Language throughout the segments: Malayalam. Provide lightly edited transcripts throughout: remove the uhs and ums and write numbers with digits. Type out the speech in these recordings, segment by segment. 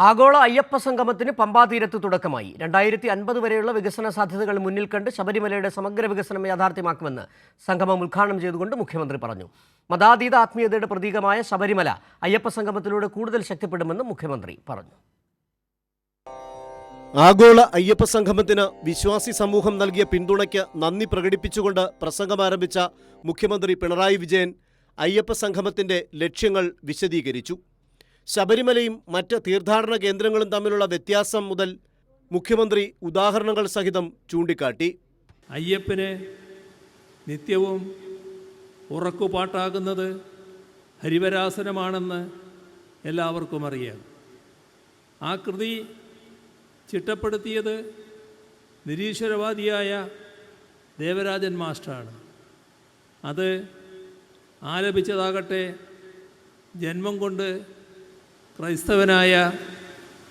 ആഗോള അയ്യപ്പ സംഗമത്തിന് പമ്പാതീരത്ത് തുടക്കമായി. 2050 വരെയുള്ള വികസന സാധ്യതകൾ മുന്നിൽ കണ്ട് ശബരിമലയുടെ സമഗ്ര വികസനം യാഥാർത്ഥ്യമാക്കുമെന്ന് സംഗമം ഉദ്ഘാടനം ചെയ്തുകൊണ്ട് മുഖ്യമന്ത്രി പറഞ്ഞു. മതാതീത ആത്മീയതയുടെ പ്രതീകമായ ശബരിമല അയ്യപ്പ സംഗമത്തിലൂടെ കൂടുതൽ ശക്തിപ്പെടുമെന്നും മുഖ്യമന്ത്രി പറഞ്ഞു. ആഗോള അയ്യപ്പ സംഗമത്തിന് വിശ്വാസി സമൂഹം നൽകിയ പിന്തുണയ്ക്ക് നന്ദി പ്രകടിപ്പിച്ചുകൊണ്ട് പ്രസംഗമാരംഭിച്ച മുഖ്യമന്ത്രി പിണറായി വിജയൻ അയ്യപ്പ സംഗമത്തിന്റെ ലക്ഷ്യങ്ങൾ വിശദീകരിച്ചു. ശബരിമലയും മറ്റ് തീർത്ഥാടന കേന്ദ്രങ്ങളും തമ്മിലുള്ള വ്യത്യാസം മുതൽ മുഖ്യമന്ത്രി ഉദാഹരണങ്ങൾ സഹിതം ചൂണ്ടിക്കാട്ടി. അയ്യപ്പന് നിത്യവും ഉറക്കുപാട്ടാകുന്നത് ഹരിവരാസനമാണെന്ന് എല്ലാവർക്കും അറിയാം. ആ കൃതി ചിട്ടപ്പെടുത്തിയത് നിരീശ്വരവാദിയായ ദേവരാജൻ മാസ്റ്ററാണ്. അത് ആലപിച്ചതാകട്ടെ ജന്മം കൊണ്ട് ക്രൈസ്തവനായ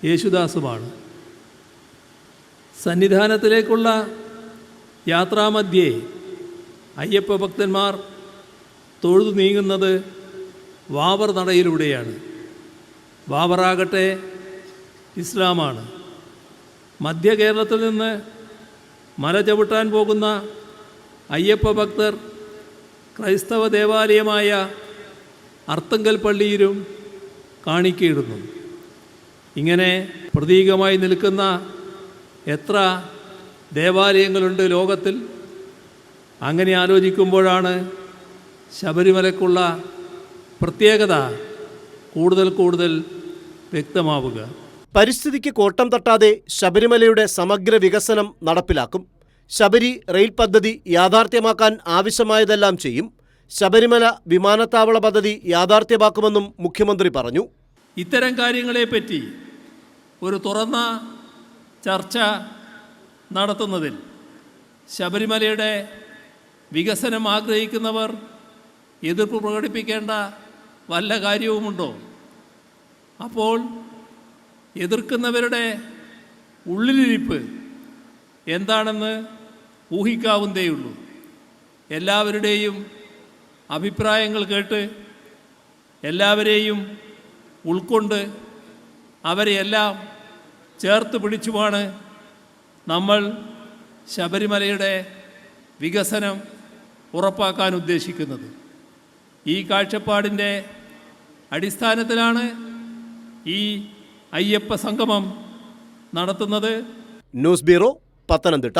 യേശുദാസുമാണ്. സന്നിധാനത്തിലേക്കുള്ള യാത്രാമധ്യേ അയ്യപ്പ ഭക്തന്മാർ തൊഴുതു നീങ്ങുന്നത് വാവർ നടയിലൂടെയാണ്. വാവറാകട്ടെ ഇസ്ലാമാണ്. മധ്യ കേരളത്തിൽ നിന്ന് മല ചവിട്ടാൻ പോകുന്ന അയ്യപ്പ ഭക്തർ ക്രൈസ്തവ ദേവാലയമായ അർത്തങ്കൽ പള്ളിയിലും കാണിക്കയിടുന്നു. ഇങ്ങനെ പ്രതീകമായി നിൽക്കുന്ന എത്ര ദേവാലയങ്ങളുണ്ട് ലോകത്തിൽ? അങ്ങനെ ആലോചിക്കുമ്പോഴാണ് ശബരിമലയ്ക്കുള്ള പ്രത്യേകത കൂടുതൽ വ്യക്തമാവുക. പരിസ്ഥിതിക്ക് കോട്ടം തട്ടാതെ ശബരിമലയുടെ സമഗ്ര വികസനം നടപ്പിലാക്കും. ശബരി റെയിൽ പദ്ധതി യാഥാർത്ഥ്യമാക്കാൻ ആവശ്യമായതെല്ലാം ചെയ്യും. ശബരിമല വിമാനത്താവള പദ്ധതി യാഥാർത്ഥ്യമാക്കുമെന്നും മുഖ്യമന്ത്രി പറഞ്ഞു. ഇത്തരം കാര്യങ്ങളെപ്പറ്റി ഒരു തുറന്ന ചർച്ച നടത്തുന്നതിൽ ശബരിമലയുടെ വികസനം ആഗ്രഹിക്കുന്നവർ എതിർപ്പ് പ്രകടിപ്പിക്കേണ്ട വല്ല കാര്യവുമുണ്ടോ? അപ്പോൾ എതിർക്കുന്നവരുടെ ഉള്ളിലിരിപ്പ് എന്താണെന്ന് ഊഹിക്കാവുന്നതേയുള്ളൂ. എല്ലാവരുടെയും അഭിപ്രായങ്ങൾ കേട്ട് എല്ലാവരെയും ഉൾക്കൊണ്ട് അവരെയെല്ലാം ചേർത്ത് പിടിച്ചുമാണ് നമ്മൾ ശബരിമലയുടെ വികസനം ഉറപ്പാക്കാൻ ഉദ്ദേശിക്കുന്നത്. ഈ കാഴ്ചപ്പാടിൻ്റെ അടിസ്ഥാനത്തിലാണ് ഈ അയ്യപ്പ സംഗമം നടത്തുന്നത്. News bureau, Pathanamthitta.